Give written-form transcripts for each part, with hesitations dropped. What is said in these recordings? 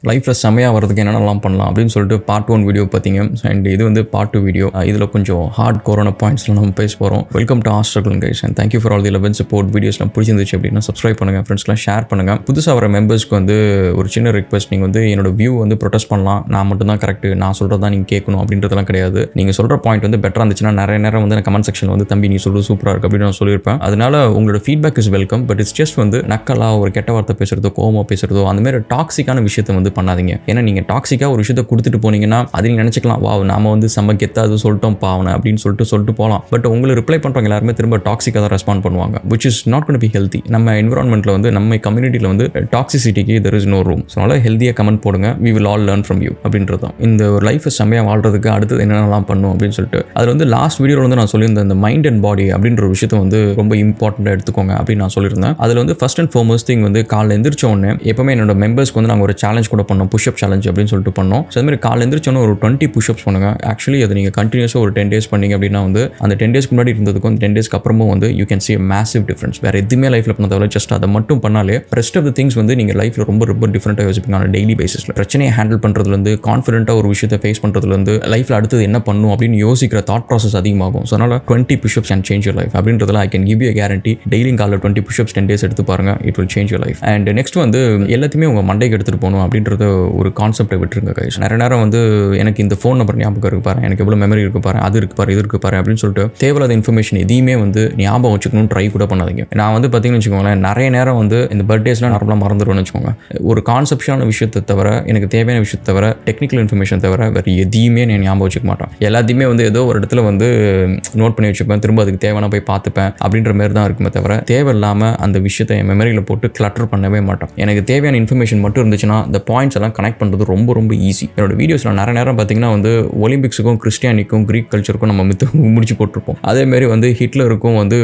லைஃப்பில் செம்மையாக வரதுக்கு என்னென்னலாம் பண்ணலாம் அப்படின்னு சொல்லிட்டு பார்ட் 1 வீடியோ பார்த்தீங்க. அண்ட் இது வந்து பார்ட் 2 வீடியோ. இதில் கொஞ்சம் ஹார்ட் கோரான பாயிண்ட்ஸில் நம்ம பேச போகிறோம். Welcome to hostel guys and thank you for all the love support. வீடியோஸ்லாம் பிடிச்சிருந்துச்சு அப்படின்னா சப்ஸ்கிரைப் பண்ணுங்கள், ஃப்ரெண்ட்ஸ்லாம் ஷேர் பண்ணுங்கள். புதுசாக வர மெம்பர்ஸ்க்கு வந்து ஒரு சின்ன ரிக்வஸ்ட், நீங்கள் வந்து என்னோட வியூ வந்து ப்ரொடெஸ்ட் பண்ணலாம். நான் மட்டும் தான் கரெக்ட், நான் சொல்கிறது தான் நீங்கள் கேட்கணும் அப்படின்றதெல்லாம் கிடையாது. நீங்கள் சொல்கிற பாயிண்ட் வந்து பெட்டராக இருந்துச்சுன்னா நிறைய நேரம் வந்து கமெண்ட் செக்ஷனில் வந்து தம்பி நீ சொல்கிறது சூப்பராக இருக்குது அப்படின்னு நான் சொல்லியிருப்பேன். அதனால உங்களோட feedback is welcome. But it's just வந்து நக்கலாக ஒரு கெட்ட வார்த்தை பேசுகிறதோ கோவமாக பேசுகிறதோ அந்த மாதிரி டாக்ஸிக்கான விஷயத்தை வந்து பண்ணாதீங்க. ஏன்னா நீங்கள் டாக்ஸிக்காக ஒரு விஷயத்தை கொடுத்துட்டு போனீங்கன்னா அது நீங்கள் நினச்சிக்கலாம், வா நாம வந்து செம்ம கெத்தாது சொல்லிட்டோம் பாவனை அப்படின்னு சொல்லிட்டு போகலாம். பட் உங்களுக்கு ரிப்ளை பண்ணுறவங்க எல்லாருமே திரும்ப டாக்ஸிக்காக தான் ரெஸ்பாண்ட் பண்ணுவாங்க, which is not going to be healthy. நம்ம என்விரான்மெண்ட்டில் வந்து நம்ம கம்யூனிட்டியில் வந்து டாக்ஸிசிட்டிக்கு there is no room. So அதனால் ஹெல்த்தியாக கமெண்ட் போடுங்க. we will all learn from you அப்படின்றது தான். இந்த ஒரு லைஃப்பை செம்மையாக வாழ்றதுக்கு அடுத்தது என்னென்னலாம் பண்ணும் அப்படின்னு சொல்லிட்டு அதில் வந்து லாஸ்ட் வீடியோவில் வந்து நான் சொல்லியிருந்தேன், இந்த மைண்ட் அண்ட் பாடி அப்படின்ற ஒரு விஷயத்தை வந்து ரொம்ப இம்பார்ட்டண்ட்டாக எடுத்துக்கோங்க அப்படின்னு நான் சொல்லியிருந்தேன். அதில் வந்து ஃபர்ஸ்ட் அண்ட் ஃபார்மோஸ்ட் திங் வந்து காலைல எந்திரிச்ச உடனே எப்பவுமே என்னோட மெம்பர்ஸ்க்கு வந்து நாங்கள் ஒரு சேலஞ்ச் கூட பண்ணோம், புஷ்அப் சேலஞ்ச் அப்படின்னு சொல்லிட்டு பண்ணோம். ஸோ அது மாதிரி காலைல எந்திரிச்சோன்னு ஒரு 20 புஷ்அப்ஸ் பண்ணுங்க. ஆக்சுவலி அது நீங்கள் கண்டினியூஸாக ஒரு 10 days பண்ணீங்க அப்படின்னா வந்து அந்த 10 daysக்கு முன்னாடி இருந்ததுக்கும் 10 daysக்கு அப்புறமும் வந்து you can see a massive difference. வேறு எதுவுமே லைஃப்பில் பண்ணதால ஜஸ்ட் அதை மட்டும் பண்ணாலே ரெஸ்ட் ஆஃப் த திங்ஸ் வந்து நீங்கள் லைஃப்பில் ரொம்ப ரொம்ப டிஃப்ரெண்ட்டாக யோசிப்பீங்க. ஆன் டெய்லி பேசிஸில் பிரச்சனையை ஹேண்டில் பண்ணுறதுலேருந்து, கான்ஃபிடென்ட்டாக ஒரு விஷயத்தை ஃபேஸ் பண்ணுறதுலேருந்து, லைஃப்பில் அடுத்தது என்ன பண்ணும் அப்படின்னு யோசிக்கிற தாட் ப்ராசஸ் அதிகமாகும். ஸோ அதனால் 20 pushups and change your life அப்படின்றதுல I can give you guarantee. டெய்லியும் காலையில் 20 புஷ்அப்ஸ் 10 days எடுத்து பாருங்க, it will change your life. And next வந்து எல்லாத்தையுமே உங்கள் மண்டைக்கு எடுத்துகிட்டு போகணும் அப்படின்றத ஒரு கான்செப்டை விட்டுருங்க கைஸ். நிறைய நேரம் வந்து எனக்கு இந்த ஃபோன் நம்பர் ஞாபகம் இருக்கு பாரு, எனக்கு எவ்வளோ மெமரி இருக்கு பாரு, அது இருக்கு பாரு, இது இருக்கு பாரு அப்படின்னு சொல்லிட்டு தேவையில்லாத இன்ஃபர்மேஷன் எதையுமே வந்து ஞாபகம் வச்சுக்கணும்னு ட்ரை கூட பண்ணாதீங்க. நான் வந்து பார்த்தீங்கன்னு வச்சுக்கோங்களேன், நிறைய நேரம் வந்து இந்த பர்த்டேஸ்லாம் நார்மலாக மறந்துடுவேன்னு வச்சுக்கோங்க. ஒரு கான்செப்ஷனான விஷயத்தை தவிர, எனக்கு தேவையான விஷயத்தை தவிர, டெக்னிக்கல் இன்ஃபர்மேஷன் தவிர வேறு எதையுமே நான் ஞாபகம் வச்சுக்க மாட்டேன். எல்லாத்தையுமே வந்து ஏதோ ஒரு இடத்துல வந்து நோட் பண்ணி வச்சுப்பேன், திரும்ப அதுக்கு தேவையான போய் பார்த்துப்பேன் அப்படின்ற மாதிரி தான் இருக்குமே தவிர தேவையில்லாமல் அந்த விஷயத்தை என் மெமரியில் போட்டு கிளட்டர் பண்ணவே மாட்டேன். எனக்கு தேவையான இன்ஃபர்மேஷன் மட்டும் இருந்துச்சுன்னா இந்த பாயிண்ட்ஸ் எல்லாம் கனெக்ட் பண்ணுறது ரொம்ப ரொம்ப ஈஸி. என்னோட வீடியோஸில் நிறைய நேரம் பார்த்தீங்கன்னா வந்து ஒலிம்பிக்ஸுக்கும் கிறிஸ்டியானிக்கும் கிரீக் கல்ச்சருக்கும் நம்ம முடிச்சு போட்டிருப்போம். அதேமாரி வந்து ஹிட்லருக்கும் வந்து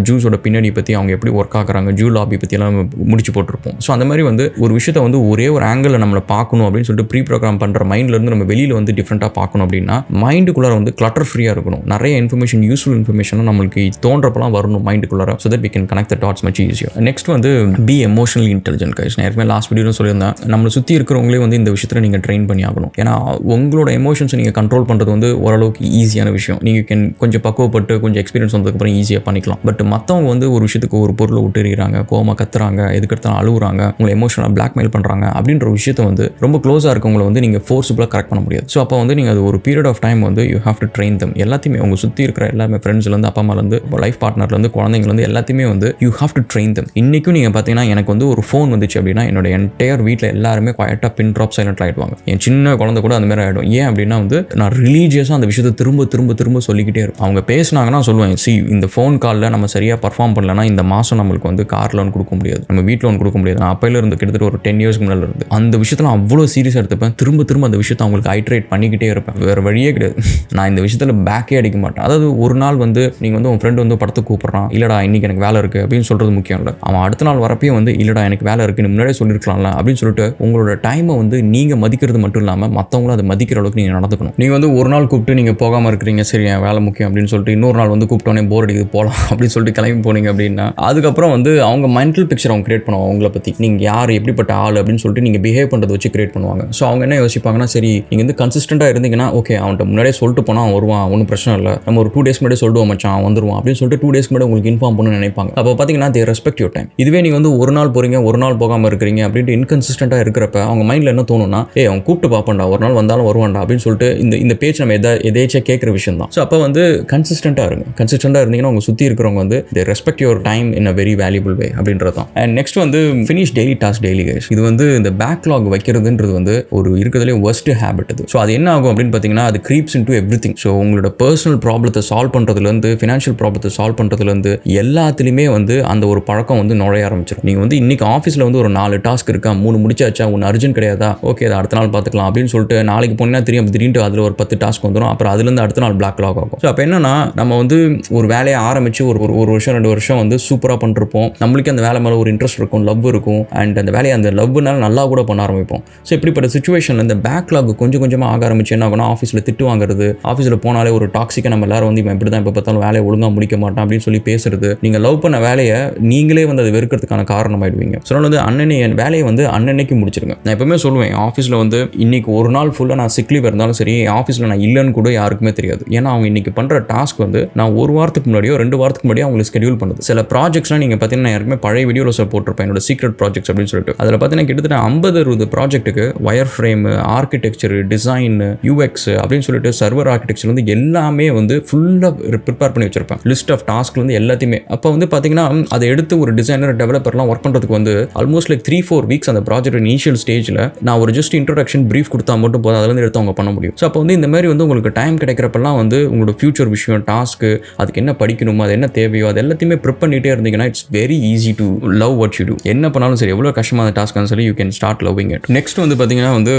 ஜூஸோட பின்னணி பற்றி அவங்க எப்படி ஒர்க் ஆகுறாங்க, ஜூ லாபி பற்றியெல்லாம் முடிச்சு போட்டிருப்போம். ஸோ அந்த மாதிரி வந்து ஒரு விஷயத்தை வந்து ஒரே ஒரு ஆங்கிளில் நம்மளை பார்க்கணும் அப்படின்னு சொல்லிட்டு ப்ரீ ப்ரோக்ராம் பண்ணுற மைண்ட்லேருந்து நம்ம வெளியில் வந்து டிஃப்ரெண்ட்டாக பார்க்கணும் அப்படின்னா மைண்டுக்குள்ளார வந்து கிளட்டர் ஃப்ரீயாக இருக்கணும். நிறைய இன்ஃபர்மேஷன், யூஸ்ஃபுல் இன்ஃபர்மேஷனும் நம்மளுக்கு தோன்றப்பெல்லாம் வரணும் மைண்டுக்குள்ளார. So that we can connect the dots much easier. Next வந்து பி எமோஷனலி இன்டெலிஜென்ட் கைஸ். நான் ஏற்கனவே லாஸ்ட் வீடியோவில் சொல்லியிருந்தேன், நம்மளை சுற்றி இருக்கிறவங்களே வந்து இந்த விஷயத்தில் நீங்கள் ட்ரெயின் பண்ணி ஆகணும். ஏன்னா உங்களோட எமோஷன்ஸை நீங்கள் கண்ட்ரோல் பண்ணுறது வந்து ஓரளவுக்கு ஈஸியான விஷயம். நீங்கள் கொஞ்சம் பக்குவப்பட்டு கொஞ்சம் எக்ஸ்பீரியன்ஸ் வந்ததுக்கப்புறம் ஈஸியாக பண்ணிக்கலாம். பட் மற்றவங்க வந்து ஒரு விஷயத்துக்கு ஒரு பொருளை விட்டுறாங்க, கோவமாக கத்துறாங்க, எதுக்கெடுத்தாலும் அழுகுறாங்க, உங்களை எமோஷனலாக பிளாக்மெயில் பண்ணுறாங்க அப்படின்ற விஷயத்தை வந்து ரொம்ப க்ளோஸாக இருக்கவங்களை வந்து நீங்கள் ஃபோர்ஸபுளாக கரெக்ட் பண்ண முடியாது. ஸோ அப்போ வந்து நீங்கள் அது ஒரு பீரியட் ஆஃப் டைம் வந்து யூ ஹேவ் டு ட்ரெயின் தம். எல்லாத்தையுமே உங்கள் சுற்றி இருக்கிற எல்லாமே ஃப்ரெண்ட்ஸ்லேருந்து, அப்பா அம்மாலேருந்து, லைஃப் பார்ட்னர்லேருந்து, குழந்தைங்கலேருந்து எல்லாத்தையுமே வந்து யூ ஹேவ் டு ட்ரெயின் தம். இன்றைக்கும் நீங்கள் பார்த்தீங்கன்னா எனக்கு வந்து ஒரு ஃபோன் வந்துச்சு அப்படின்னா என்னோட என்டையர் வீட்டில் எல்லாருமே குவாய்ட்டாக பின் ட்ராப் சைலண்ட் ஆகிடுவாங்க. என் சின்ன குழந்தை கூட அந்த மாதிரி ஆகிடும். ஏன் அப்படின்னா வந்து நான் ரிலீஜியஸாக அந்த விஷயத்தை திரும்ப சொல்லிக்கிட்டே இருக்கும். அவங்க பேசினாங்கன்னா சொல்லுவேன், இந்த ஃபோன் காலில் நம்ம சரியாக பர்ஃபார்ம் பண்ணலன்னா இந்த மாதம் நம்மளுக்கு வந்து கார் லோன் கொடுக்க முடியாது, நம்ம வீட் லோன் கொடுக்க முடியாது. நான் அப்பையில இருந்து கிட்டத்தட்ட ஒரு 10 years முன்னாடி இருந்து அந்த விஷயத்தில் அவ்வளோ சீரியஸாக எடுத்துப்பேன். திரும்ப அந்த விஷயத்தை அவங்களுக்கு ஐட்ரேட் பண்ணிக்கிட்டே இருப்பேன். வேறு வழியே கிடையாது. நான் இந்த விஷயத்தில் பேக்கே அடிக்க மாட்டேன். அதாவது ஒரு நாள் வந்து நீங்கள் வந்து உங்கள் ஃப்ரெண்டு வந்து படத்துக்கு கூப்பிட்றான், இல்லடா இன்னைக்கு எனக்கு வேலை இருக்குது அப்படின்னு சொல்கிறது முக்கியம் இல்லை. அவன் அடுத்த நாள் வரப்பையும் வந்து இல்லடா எனக்கு வேலை இருக்குன்னு முன்னாடியே சொல்லியிருக்கலாம்ல அப்படின்னு சொல்லிட்டு உங்களோட டைமை வந்து நீங்கள் மதிக்கிறது மட்டும் இல்லாமல் மற்றவங்களும் அதை மதிக்கிற அளவுக்கு நீங்கள் நடந்துக்கணும். நீங்கள் வந்து ஒரு நாள் கூப்பிட்டு நீங்கள் போகாமல் இருக்கிறீங்க, சரி என் வேலை முக்கியம் அப்படின்னு சொல்லிட்டு இன்னொரு நாள் வந்து கூப்பிட்டோன்னே போர் அடிக்குது போகலாம் அப்படின்னு சொல்லிட்டு கிளம்பி போனீங்க அப்படின்னா அதுக்கப்புறம் வந்து அவங்க மென்டல் பிக்சர் அவங்க கிரியேட் பண்ணுவாங்க. அவங்கள பற்றி நீங்கள் யார் எப்படிப்பட்ட ஆள் அப்படின்னு சொல்லிட்டு நீங்கள் பிஹேவ் பண்ணுறதை வச்சு கிரியேட் பண்ணுவாங்க. ஸோ அவங்க என்ன யோசிப்பாங்கன்னா, சரி நீங்கள் வந்து கன்சிஸ்டண்டாக இருந்தீங்கன்னா ஓகே அவன்கிட்ட முன்னாடியே சொல்லிட்டு போனால் அவன் வருவான், ஒன்றும் பிரச்சனை இல்லை, நம்ம ஒரு 2 days முன்னாடியே சொல்லுவோம் மச்சான் அவன் வந்துருவான் அப்படின்னு சொல்லிட்டு 2 days முன்னாடி உங்களுக்கு இன்ஃபார்ம் பண்ணணும்னு நினைப்பாங்க. அப்போ பார்த்தீங்கன்னா தே ரெஸ்பெக்ட் யுவர் டைம். இதுவே நீங்கள் வந்து ஒரு நாள் போகிறீங்க, ஒரு நாள் போகாமல் இருக்கிறீங்க அப்படின்ட்டு இன்கன்சிஸ்டண்டாக இருக்கிறப்ப அவங்க மைண்டில் என்ன தோணும்னா, அவன் கூப்பிட்டு பார்ப்பண்டா, ஒரு நாள் வந்தாலும் வருவான்டா அப்படின்னு சொல்லிட்டு இந்த பேச்சு நம்ம எதாச்சும் கேட்குற விஷயம் தான். ஸோ அப்போ வந்து கன்சிஸ்டண்டாக இருங்க. கன்சிஸ்டண்டாக இருந்தீங்கன்னா உங்கள் சுற்றி இருக்கிறவங்க வந்து they respect your time in a very valuable way அப்படின்றது தான். அண்ட் நெக்ஸ்ட் வந்து finish daily task daily guys. இது வந்து இந்த பேக்லாக் வைக்கிறதுன்றது வந்து ஒரு இருக்கிறதுலே ஒர்ஸ்ட் ஹேபிட் இது. ஸோ அது என்ன ஆகும் அப்படின்னு பார்த்தீங்கன்னா அது க்ரீப்ஸ் இன்டு எவ்ரிதிங். ஸோ உங்களோட பர்சனல் ப்ராப்ளத்தை சால்வ் பண்ணுறதுலேருந்து, ஃபினான்ஷியல் ப்ராப்ளத்தை சால்வ் பண்ணுறதுலேருந்து எல்லாத்துலேயுமே வந்து அந்த ஒரு பழக்கம் வந்து நுழைய ஆரம்பிச்சிடும். நீங்கள் வந்து இன்னைக்கு ஆஃபீஸில் வந்து ஒரு 4 டாஸ்க் இருக்கா, 3 முடிச்சாச்சா, ஒன்று அர்ஜென்ட் கிடையாதா, ஓகே அதை அடுத்த நாள் பார்த்துக்கலாம் அப்படின்னு சொல்லிட்டு நாளைக்கு போனீங்கன்னா திடீர்னு அதில் ஒரு 10 டாஸ்க் வந்துடும். அப்புறம் அதுலேருந்து அடுத்த நாள் பேக்லாக் ஆகும். ஸோ அப்போ என்னன்னா நம்ம வந்து ஒரு வேலையை ஆரம்பித்து ஒரு வருஷம் 2 வருஷம் வந்து சூப்பராக பண்ணிருப்போம். நம்மளுக்கு அந்த வேலை மேலே ஒரு இன்ட்ரெஸ்ட் இருக்கும், லவ் இருக்கும். அண்ட் அந்த வேலையை அந்த லவ்னால நல்லா கூட பண்ண ஆரம்பிப்போம். ஸோ இப்படிப்பட்ட சுச்சுவேஷனில் இந்த பேக்லாக் கொஞ்சமாக ஆக ஆரம்பிச்சு என்ன ஆகும்னா ஆஃபீஸில் திட்டு வாங்குறது, ஆஃபீஸில் போனாலே ஒரு டாக்ஸிக்காக நம்ம எல்லாரும் வந்து இப்படி தான் எப்போ பார்த்தாலும் வேலையை ஒழுங்காக முடிக்க மாட்டோம் அப்படின்னு சொல்லி பேசுறது, நீங்கள் லவ் பண்ண வேலையை நீங்களே வந்து அதை வெறுக்கிறதுக்கான காரணம் ஆயிடுவீங்க. ஸோ வந்து வேலையை வந்து அன்னன்னைக்கு முடிச்சிருங்க. நான் எப்பவுமே சொல்லுவேன், ஆஃபீஸில் வந்து இன்னைக்கு ஒரு நாள் ஃபுல்லாக நான் சிக் லீவ் இருந்தாலும் சரி, ஆஃபீஸில் நான் இல்லைன்னு கூட யாருக்குமே தெரியாது. ஏன்னா அவங்க இன்னைக்கு பண்ணுற டாஸ்க் வந்து நான் ஒரு வாரத்துக்கு முன்னாடியோ 2 வாரத்துக்கு முன்னாடியோ அவங்களுக்கு ஸ்கெடியூல் பண்ணுது. சில ப்ராஜெக்ட்ஸ்லாம் நீங்கள் பார்த்தீங்கன்னா யாருக்குமே பழைய வீடியோவில் போட்டிருப்பேன், என்னோட சீக்ரெட் ப்ராஜெக்ட்ஸ் அப்படின்னு சொல்லிட்டு. அதில் பார்த்தீங்கன்னா கிட்டத்தட்ட 50-60 ப்ராஜெக்ட்டுக்கு wireframe, architecture, design, UX அப்படின்னு சொல்லிட்டு சர்வர் ஆர்கிடெக்சர் வந்து எல்லாமே வந்து ஃபுல்லாக ப்ரிப்பேர் பண்ணி வச்சிருப்பேன். லிஸ்ட் ஆஃப் டாஸ்க் வந்து எல்லாத்தையுமே. அப்போ வந்து பார்த்தீங்கன்னா அதை எடுத்து ஒரு டிசைனர் டெவலப்பர்லாம் ஒர்க் பண்ணுறதுக்கு வந்து ஆல்மோஸ்ட் லைக் 3-4 வீக்ஸ் அந்த ப்ராஜெக்ட் இனிஷியல் ஸ்டேஜில் நான் ஒரு ஜஸ்ட் இன்ட்ரோடக்ஷன் ப்ரீஃப் கொடுத்தா மட்டும் போதும், அதில் எடுத்து அவங்க பண்ண முடியும். ஸோ அப்போ வந்து இந்த மாதிரி வந்து உங்களுக்கு டைம் கிடைக்கிறப்பெல்லாம் வந்து உங்களோட ஃபியூச்சர் விஷயம், டாஸ்க்கு, அதுக்கு என்ன படிக்கணுமோ, அது என்ன தேவையோ, அது எல்லாத்தையுமே ப்ரிப் பண்ணிட்டே இருந்தீங்கன்னா it's very easy to love what you do. என்ன பண்ணாலும் சரி, எவ்வளோ கஷ்டமான டாஸ்க்காக சரி, you can start loving it. Next வந்து பார்த்தீங்கன்னா வந்து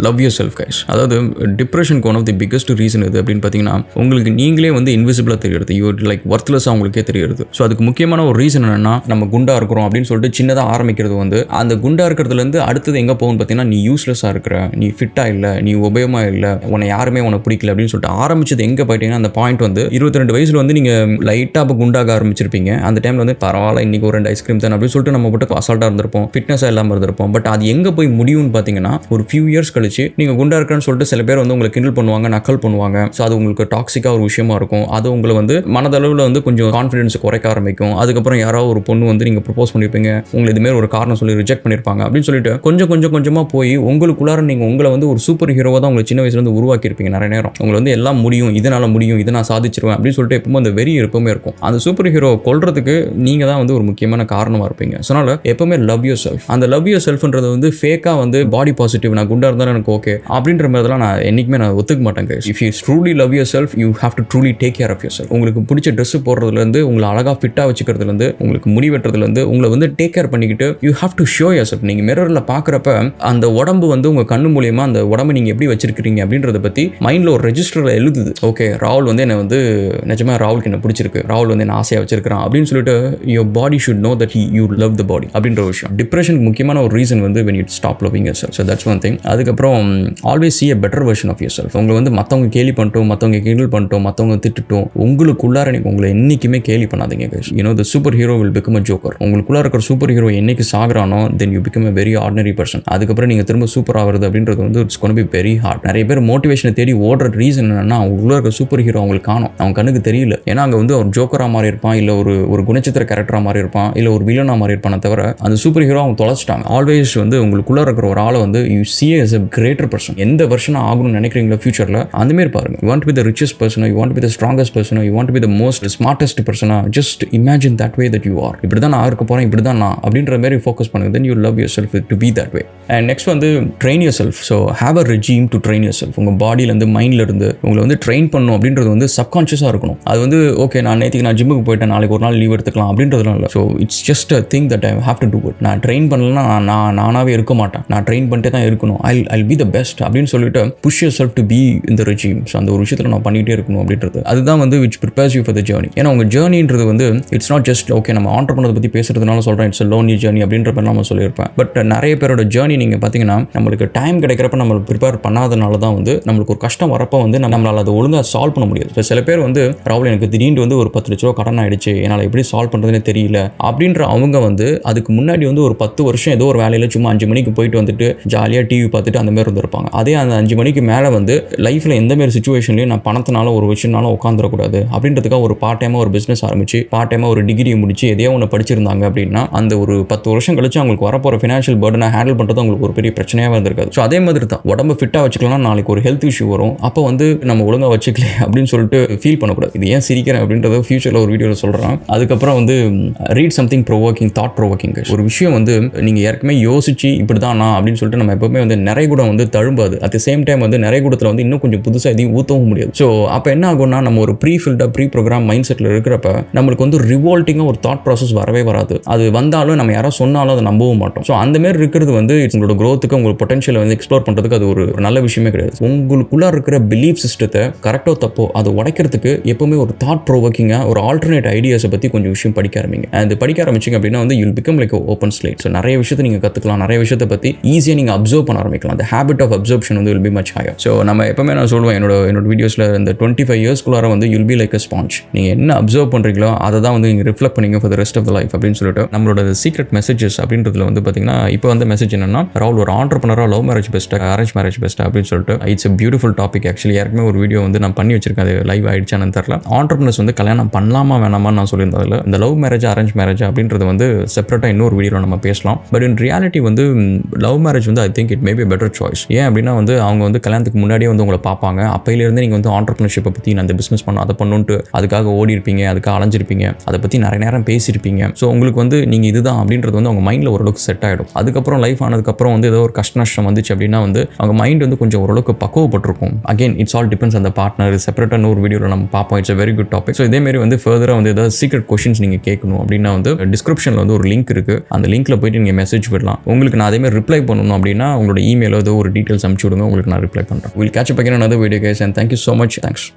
லவ் யுவர் செல்ஃப் கைஸ். அதாவது டிப்ரெஷனுக்கு one of the biggest reason எது அப்படின்னு பார்த்தீங்கன்னா, உங்களுக்கு நீங்களே வந்து இன்விசிபிளாக தெரியுது, யூ லைக் ஒர்த்லெஸ்ஸாக உங்களுக்கே தெரியுது. ஸோ அதுக்கு முக்கியமான ஒரு ரீசன் என்னன்னா, நம்ம குண்டா இருக்கிறோம் அப்படின்னு சொல்லிட்டு சின்னதாக ஆரம்பிக்கிறது வந்து அந்த குண்டா இருக்கிறதுலேருந்து அடுத்தது எங்கே போகும்னு பார்த்தீங்கன்னா, நீ யூஸ்லெஸ்ஸாக இருக்கிற, நீ ஃபிட்டாக இல்லை, நீ உபயோகமாக இல்லை, உன்னை யாருமே உனக்கு பிடிக்கல அப்படின்னு சொல்லிட்டு ஆரம்பிச்சது எங்கே போயிட்டீங்கன்னா, அந்த பாயிண்ட் வந்து 22 வயசுல வந்து நீங்கள் லைட்டாக குண்டாக ஆரம்பிச்சிருப்பீங்க. அந்த டைமில் வந்து பரவாயில்ல இன்னைக்கு ஒரு 2 ஐஸ்கிரீம் தான் அப்படின்னு சொல்லிட்டு நம்ம மட்டும் அசால்ட்டாக இருந்திருப்போம், ஃபிட்னஸாக இல்லாமல் இருந்திருப்போம். பட் அது எங்கே போய் முடியும்னு பார்த்தீங்கன்னா, ஒரு ஃபியூ இயர்ஸ் கழிச்சு நீங்கள் குண்டா இருக்கிறன்னு சொல்லிட்டு சில பேர் வந்து உங்களை கிண்டல் பண்ணுவாங்க, நக்கல் பண்ணுவாங்க. ஸோ அது உங்களுக்கு டாக்ஸிக்காக ஒரு விஷயமா இருக்கும். அது உங்களை வந்து மனதளவில் வந்து கொஞ்சம் கான்ஃபிடன்ஸ் குறைக்க ஆரம்பிக்கும். அதுக்கப்புறம் யாராவது ஒரு பொண்ணு வந்து நீங்கள் ப்ரப்போஸ் பண்ணியிருப்பீங்க, உங்களை இதுமாரி ஒரு காரணம் சொல்லி ரிஜெக்ட் பண்ணியிருப்பாங்க அப்படின்னு சொல்லிட்டு கொஞ்சமாக போய் உங்களுக்குள்ளார நீங்கள் உங்களை வந்து ஒரு சூப்பர் ஹீரோவாக தான் உங்களை சின்ன வயசுலேருந்து உருவாக்கியிருப்பீங்க. நிறைய நேரம் உங்களை வந்து எல்லாம் முடியும், இதனால் முடியும், இதை நான் சாதிச்சிருவேன் அப்படின்னு சொல்லிட்டு எப்பவுமே அந்த வெறி எப்பவுமே இருக்கும். அந்த சூப்பர் ஹீரோ கொல்றதுக்கு நீங்கள் தான் வந்து ஒரு முக்கியமான காரணமாக இருப்பீங்க. ஸோ அதனால் எப்பவுமே லவ் யுவர் செல்ஃப். அந்த லவ் யுவர் செல்ஃப்ன்றது வந்து ஃபேக்காக வந்து பாடி பாசிட்டிவ், நான் குண்டா இருந்தாலும் எனக்கு ஓகே அப்படின்ற மாதிரிலாம் நான் என்றைக்குமே நான் ஒத்துக்க மாட்டேன். If you truly love yourself, you have to truly take care of yourself. உங்களுக்கு பிடிச்ச ட்ரெஸ் போடுறதுலேருந்து, உங்களை அழகாக ஃபிட்டாக வச்சுக்கிறதுலேருந்து, உங்களுக்கு முடி வெட்டுறதுலேருந்து, உங்களை வந்து டேக் கேர் பண்ணிக்கிட்டு you have to show your self. நீங்கள் மிரரில் பார்க்குறப்ப அந்த உடம்பு வந்து உங்கள் கண்ணு மூலியமாக அந்த உடம்பு நீங்கள் எப்படி வச்சிருக்கிறீங்க அப்படின்றத பற்றி மைண்டில் ஒரு ரெஜிஸ்டரில் எழுதுது. ஓகே, ராகுல் வந்து என்னை வந்து நிஜமாக ராகுலுக்கு என்ன பிடிச்சிருக்கு, ராகுல் வந்து என்ன ஆசையாக வச்சிருக்கிறான் அப்படின்னு சொல்லிட்டு your body should know that you love the body அப்படின்ற ஒரு விஷயம். டிப்ரெஷனுக்கு முக்கியமான ஒரு ரீசன் வந்து when you stop loving yourself. So that's one thing. அதுக்கப்புறம் always see a better version of yourself. உங்களை வந்து மற்றவங்க கேலி பண்ணிட்டோம், மற்றவங்க கிண்டல் பண்ணிட்டோம், மற்றவங்க திட்டுட்டோம், உங்களுக்குள்ளார நீங்கள் உங்களை என்றைக்குமே கேலி பண்ணாதீங்க guys. You know the superhero will become a joker. உங்களுக்குள்ளார இருக்கிற சூப்பர் ஹீரோ என்னைக்கு சாகுறானோ then you become a very ordinary person. அதுக்கப்புறம் நீங்கள் திரும்ப சூப்பர் ஆகிறது அப்படின்றது வந்து it's gonna be very hard. நிறைய பேர் மோட்டிவேஷனை தேடி ஓடுற ரீசன் என்னன்னா, உள்ள இருக்கிற சூப்பர் ஹீரோ அவங்களுக்கு காணும், அவங்க கண்ணுக்கு தெரியல. ஏன்னா அங்கே வந்து ஒரு ஜோக்கராக மாறி இருப்பான், இல்லை ஒரு குணச்சித்திர கேரக்டராக மாறி இருப்பான், இல்லை ஒரு வில்லனாக மாறி இருப்பானே தவிர அந்த சூப்பர் ஹீரோ அவங்க தொலைச்சிட்டாங்க. ஆல்வேஸ் வந்து உங்களுக்குள்ள இருக்கிற ஒரு ஆளை வந்து you see as a greater person. எந்த வருஷனா ஆகணும்னு நினைக்கிறீங்களோ ஃபியூச்சரில் அந்த மாதிரி பாருங்க. You want to be the richest person, you want to be the strongest person, you want to be the most smartest person. Just imagine that way that you are. இப்படி தான் நான் இருக்க போகிறேன், இப்படி தான் நான் அப்படின்ற மாதிரி ஃபோக்கஸ் பண்ணுங்க. Then you love yourself to be that way. And next வந்து train yourself. So have a regime to train yourself. உங்கள் பாடியிலேருந்து மைண்ட்லேருந்து உங்களை வந்து ட்ரெயின் பண்ணணும் அப்படின்றது வந்து சப்கான்ஷியஸாக இருக்கணும். அது வந்து ஓகே நான் நேற்றுக்கு நான் ஜிம்முக்கு போயிட்டேன், நாளைக்கு ஒரு நாள் லீவ் எடுத்துக்கலாம் அப்படின்றதுலாம் இல்லை. So it's just a thing that I have to do it. நான் ட்ரெயின் பண்ணலன்னா நானாகவே இருக்க மாட்டேன், நான் ட்ரெயின் பண்ணிட்டே தான் இருக்கணும். I'll be the best அப்படின்னு சொல்லிட்டு push yourself to be in the regime. So அந்த ஒரு விஷயத்தில் நான் பண்ணிகிட்டே இருக்கணும் அப்படின்றது அதுதான் வந்து which prepares you for the journey. ஏன்னா உங்கள் ஜேர்னின்றது வந்து இட்ஸ் நாட் ஜஸ்ட் ஓகே நம்ம ஆண்டர்ப்ரனர் பற்றி பேசுறதுனால சொல்கிறேன் இட்ஸ் a lonely journey அப்படின்ற மாதிரி நம்ம சொல்லியிருப்பேன். பட் நிறைய பேரோட ஜேர்னி நீங்கள் பார்த்தீங்கன்னா நம்மளுக்கு டைம் கிடைக்கிறப்ப நம்ம ப்ரிப்பேர் பண்ணாதனால தான் வந்து நம்மளுக்கு ஒரு கஷ்டம் வரப்போ வந்து நம்மளால் அதை ஒழுங்காக சால்வ் பண்ண முடியாது. இப்போ சில பேர் வந்து ராகுல் எனக்கு திடீர்னு வந்து ஒரு 10 லட்ச ரூபா கடன் ஆயிடுச்சு, என்னால் எப்படி சால்வ் பண்ணுறதுனே தெரியல அப்படின்ற அவங்க வந்து அதுக்கு முன்னாடி வந்து ஒரு 10 வருஷம் ஏதோ ஒரு வேலையில் சும்மா 5 மணிக்கு போயிட்டு வந்துட்டு ஜாலியாக டிவி பார்த்துட்டு அந்த மாதிரி இருந்திருப்பாங்க. அதே அந்த 5 மணிக்கு மேலே வந்து லைஃப்பில் எந்த மாதிரி சுச்சுவேஷன்லையும் நான் பணத்தினால ஒரு விஷயம்னாலும் உட்காந்துடக்கூடாது அப்படின்றதுக்காக ஒரு பார்ட் டைமாக ஒரு பிஸ்னஸ் ஆரம்பிச்சு பார்ட் டைமாக ஒரு டிகிரி முடிச்சு எதையோ ஒன்று படிச்சிருந்தாங்க அப்படின்னா அந்த ஒரு 10 வருஷம் கழிச்சு அவங்களுக்கு வரப்போகிற ஃபினான்ஷியல் பர்டனை ஹேண்டில் பண்ணுறது அவங்களுக்கு ஒரு பெரிய பிரச்சனையாக இருந்திருக்காது. ஸோ அதே மாதிரி தான் உடம்பு ஃபிட்டாக வச்சுக்கலாம், நாளைக்கு ஒரு ஹெல்த் இஷ்யூ வரும், அப்போ வந்து நம்ம ஒழுங்காக வச்சுக்கல அப்படின்னு சொல்லிட்டு ஃபீல் பண்ணக்கூடாது. இது ஏன் சிரிக்கிறேன் அப்படின்றத ஃபியூச்சரில் ஒரு வீடியோவில் சொல்கிறேன். அதுக்கப்புறம் வந்து read something provoking, thought provoking. ஒரு விஷயம் வந்து நீங்கள் ஏற்கனவே யோசிச்சு இப்படி தான் நான் அப்படின்னு சொல்லிட்டு நம்ம எப்பவுமே வந்து நிறைய கூட வந்து தழும்பாது. அட் த சேம் டைம் வந்து நிறைய கூடத்தில் வந்து இன்னும் கொஞ்சம் புதுசாக எதையும் ஊற்றவும் முடியாது. ஸோ அப்போ என்ன ஆகும்னா நம்ம ஒரு ப்ரீ ஃபில்டாக ப்ரீ ப்ரோக்ராம் மைண்ட் செட்டில் இருக்கிறப்ப நம்மளுக்கு வந்து ரிவோல்ட்டிங்காக ஒரு தாட் ப்ராசஸ் வரவே வராது. அது வந்தாலும் நம்ம யாராவது சொன்னாலும் அதை நம்பவும் மாட்டோம். ஸோ அந்த மாதிரி இருக்கிறது வந்து உங்களோட க்ரோத்துக்கு உங்களுக்கு பொட்டன்ஷியலை வந்து எக்ஸ்ப்ளோர் பண்ணுறதுக்கு அது ஒரு நல்ல விஷயமே கிடையாது. உங்களுக்குள்ளே இருக்கிற பிலீஃப் சிஸ்டத்தை கரெக்டோ தப்போ அதை உடைக்கிறதுக்கு எப்பவுமே ஒரு தாட் ப்ரோவோக்கிங்காக ஒரு ஆல்டர்னேட் ஐடியாஸை பற்றி கொஞ்சம் விஷயம் படிக்க ஆரம்பிங்க. அது படிக்க ஆரம்பிச்சிங்க அப்படின்னா வந்து you'll become like open slate. So நிறைய விஷயத்தை நீங்கள் கற்றுக்கலாம், நிறைய விஷயத்தை பற்றி ஈஸியாக நீங்கள் அப்சர்வ் பண்ண ஆரம்பிக்கலாம். அந்த ஹேபிட் ஆஃப் அப்சர்ப்ஷன் வந்து will be much higher. So நம்ம எப்பவுமே நான் சொல்லுவேன் என்னோட வீடியோஸில் இந்த 25 இயர்ஸ்க்குள்ளார வந்து you'll be like a sponge. நீங்கள் என்ன அப்சர்வ் பண்ணுறீங்களோ அதை தான் வந்து நீங்கள் ரிஃப்ளெக்ட் பண்ணிங்க for the rest of the life அப்படின்னு சொல்லிட்டு நம்மளோட சீக்ரெட் மெசேஜஸ் அப்படின்றதுல வந்து பார்த்தீங்கன்னா இப்போ வந்து மெசேஜ் என்னன்னா, ராகுல் ஒரு ஆண்டர்பிரனரா லவ் மேரேஜ் பெஸ்ட்டா அரேஞ்ச் மேரேஜ் பெஸ்ட்டா அப்படின்னு சொல்லிட்டு it's a beautiful topic. Actually யாருக்குமே ஒரு வீடியோ வந்து நான் பண்ணி வச்சிருக்கேன், அது லைவ் ஆயிடுச்சான்னு தெரியல. ஆண்டர்பிரனர்ஸ் வந்து கல்யாணம் பண்ணலாமா வேணாமான்னு நான் சொல்லியிருந்ததில்ல. இந்த லவ் மேரேஜ் அரேஞ்ச் மேரேஜ் அப்படின்றது வந்து செப்பரேட்டாக இன்னொரு வீடியோவில் நம்ம பேசலாம். பட் இன் ரியாலிட்டி வந்து லவ் மேரேஜ் வந்து I think it may be better choice. ஏன் அப்படின்னா வந்து அவங்க வந்து கல்யாணத்துக்கு முன்னாடியே வந்து உங்களை பார்ப்பாங்க. அப்பையிலேருந்து நீங்கள் வந்து ஆண்டர்பிரினர்ஷிப்பை பற்றி நான் அந்த பிஸ்னஸ் பண்ண அதை பண்ணுன்ட்டு அதுக்காக ஓடி இருப்பீங்க, அதுக்காக அலைஞ்சிருப்பீங்க, அதை பற்றி நிறைய நேரம் பேசியிருப்பீங்க. ஸோ உங்களுக்கு வந்து நீங்கள் இதுதான் அப்படின்றது வந்து அவங்க மைண்டில் ஓரளவுக்கு செட் ஆகிடும். அதுக்கப்புறம் லைஃப் ஆனதுக்கப்புறம் வந்து ஏதோ ஒரு கஷ்ட நஷ்டம் வந்துச்சு அப்படின்னா வந்து அவங்க மைண்ட் வந்து கொஞ்சம் ஓரளவுக்கு பக்குவப்பட்டிருக்கும். அகைன் இட்ஸ் ஆல் டிபெண்ட்ஸ் அந்த பார்ட்னர். செப்பரேட்டாக ஒரு வீடியோவில் நம்ம பார்ப்போம். It's a very good topic. So இதேமாரி வந்து ஃபர்தராக வந்து ஏதாவது சீக்ரெட் கொஷின்ஸ் நீங்கள் கேட்கணும் அப்படின்னா வந்து டிஸ்கிரிப்ஷனில் வந்து ஒரு லிங்க் இருக்குது. அந்த லிங்க்கில் போயிட்டு நீங்கள் மெசேஜ் விடலாம். உங்களுக்கு நான் அதேமாதிரி ரிப்ளை பண்ணணும் அப்படின்னா உங்களோட இமெயிலோ ஏதோ ஒரு டீட்டெயில்ஸ் அனுப்பிச்சு விடுங்க, உங்களுக்கு நான் ரிப்ளை பண்ணுறேன். We'll catch up again in another video guys and thank you so much. Thanks.